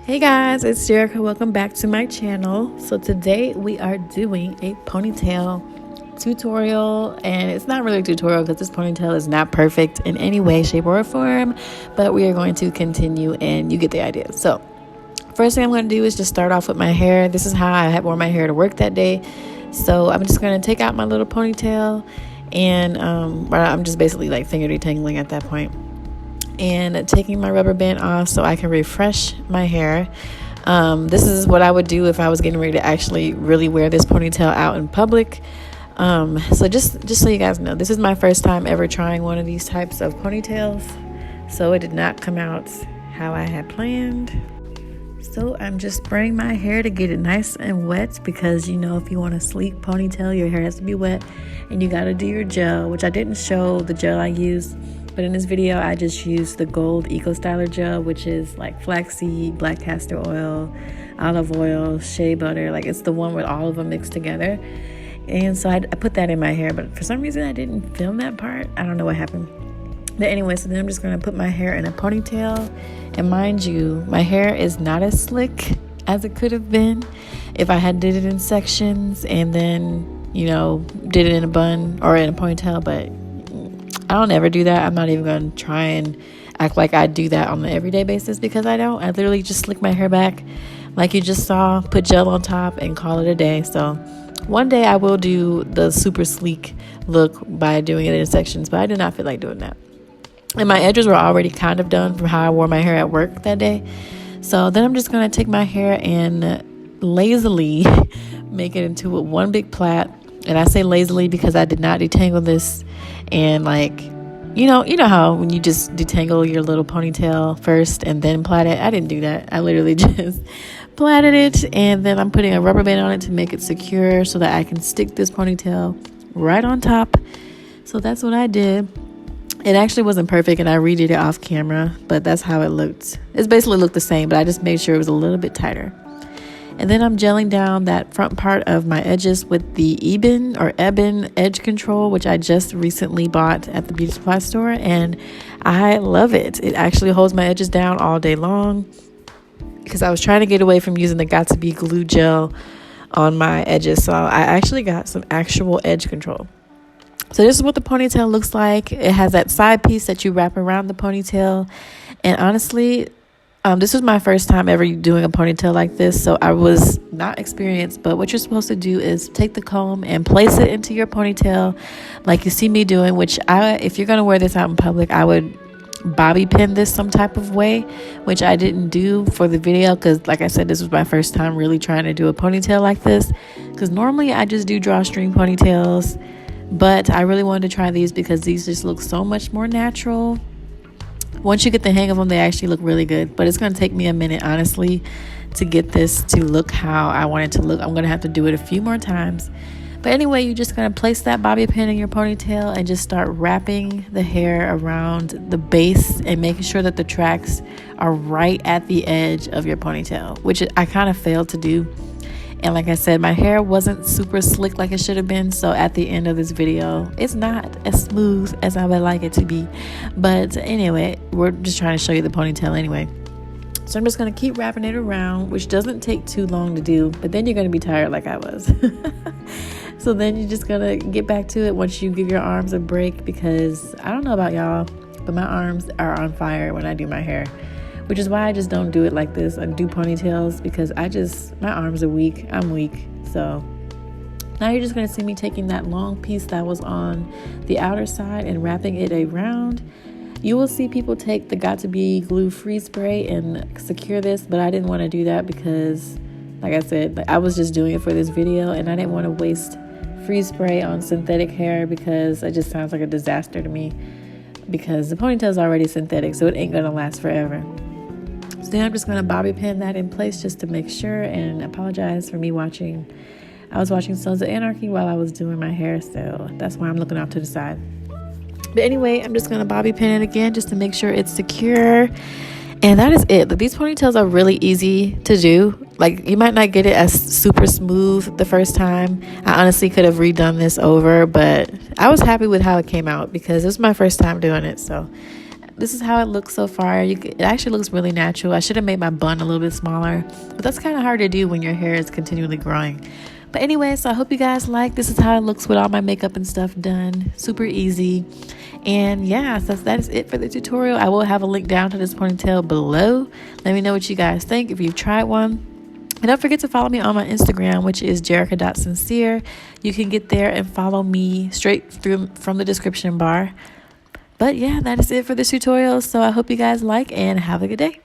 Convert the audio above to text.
Hey guys, it's Jerika. Welcome back to my channel. So today we are doing a ponytail tutorial, and it's not really a tutorial because this ponytail is not perfect in any way, shape, or form, but we are going to continue and you get the idea. So first thing I'm going to do is just start off with my hair. This is how I wore my hair to work that day. So I'm just going to take out my little ponytail, and I'm just basically like finger detangling at that point, and taking my rubber band off so I can refresh my hair. This is what I would do if I was getting ready to actually really wear this ponytail out in public. So just so you guys know, this is my first time ever trying one of these types of ponytails, so it did not come out how I had planned. So I'm just spraying my hair to get it nice and wet, because you know, if you want a sleek ponytail, your hair has to be wet, and you got to do your gel, which I didn't show the gel I used. But in this video, I just used the Gold Eco Styler gel, which is like flaxseed, black castor oil, olive oil, shea butter. Like, it's the one with all of them mixed together. And so I put that in my hair, but for some reason I didn't film that part. I don't know what happened. But anyway, so then I'm just going to put my hair in a ponytail. And mind you, my hair is not as slick as it could have been if I had did it in sections and then, you know, did it in a bun or in a ponytail. But I don't ever do that. I'm not even going to try and act like I do that on an everyday basis, because I don't. I literally just slick my hair back like you just saw, put gel on top, and call it a day. So one day I will do the super sleek look by doing it in sections, but I did not feel like doing that. And my edges were already kind of done from how I wore my hair at work that day. So then I'm just going to take my hair and lazily make it into one big plait. And I say lazily because I did not detangle this. And like, you know how when you just detangle your little ponytail first and then plait it? I didn't do that. I literally just plaited it, and then I'm putting a rubber band on it to make it secure so that I can stick this ponytail right on top. So that's what I did. It actually wasn't perfect, and I redid it off camera, but that's how it looked. It's basically looked the same, but I just made sure it was a little bit tighter. And then I'm gelling down that front part of my edges with the Ebin edge control, which I just recently bought at the beauty supply store, and I love it. It actually holds my edges down all day long, because I was trying to get away from using the Got2b glue gel on my edges. So I actually got some actual edge control. So this is what the ponytail looks like. It has that side piece that you wrap around the ponytail. And honestly, this was my first time ever doing a ponytail like this, so I was not experienced. But what you're supposed to do is take the comb and place it into your ponytail like you see me doing, which if you're going to wear this out in public, I would bobby pin this some type of way, which I didn't do for the video because, like I said, this was my first time really trying to do a ponytail like this, because normally I just do drawstring ponytails, but I really wanted to try these because these just look so much more natural. Once you get the hang of them, they actually look really good, but it's going to take me a minute, honestly, to get this to look how I want it to look. I'm going to have to do it a few more times. But anyway, you're just going to place that bobby pin in your ponytail and just start wrapping the hair around the base and making sure that the tracks are right at the edge of your ponytail, which I kind of failed to do. And like I said, my hair wasn't super slick like it should have been. So at the end of this video, it's not as smooth as I would like it to be. But anyway, we're just trying to show you the ponytail anyway. So I'm just going to keep wrapping it around, which doesn't take too long to do. But then you're going to be tired like I was. So then you're just going to get back to it once you give your arms a break, because I don't know about y'all, but my arms are on fire when I do my hair, which is why I just don't do it like this. I do ponytails because my arms are weak. I'm weak. So now you're just going to see me taking that long piece that was on the outer side and wrapping it around. You will see people take the Got2b glue freeze spray and secure this, but I didn't want to do that because, like I said, I was just doing it for this video, and I didn't want to waste freeze spray on synthetic hair because it just sounds like a disaster to me, because the ponytail is already synthetic, so it ain't going to last forever. So So then I'm just going to bobby pin that in place just to make sure, and apologize for me I was watching Sons of Anarchy while I was doing my hair, so that's why I'm looking off to the side. But anyway, I'm just going to bobby pin it again just to make sure it's secure. And that is it. But these ponytails are really easy to do. Like, you might not get it as super smooth the first time. I honestly could have redone this over, but I was happy with how it came out because it was my first time doing it. So this is how it looks so far. It actually looks really natural. I should have made my bun a little bit smaller, but that's kind of hard to do when your hair is continually growing. But anyway, so I hope you guys like. This is how it looks with all my makeup and stuff done. Super easy. And yeah, so that is it for the tutorial. I will have a link down to this ponytail below. Let me know what you guys think if you've tried one. And don't forget to follow me on my Instagram, which is Jerikasyncere. You can get there and follow me straight through from the description bar. But yeah, that is it for this tutorial. So I hope you guys like and have a good day.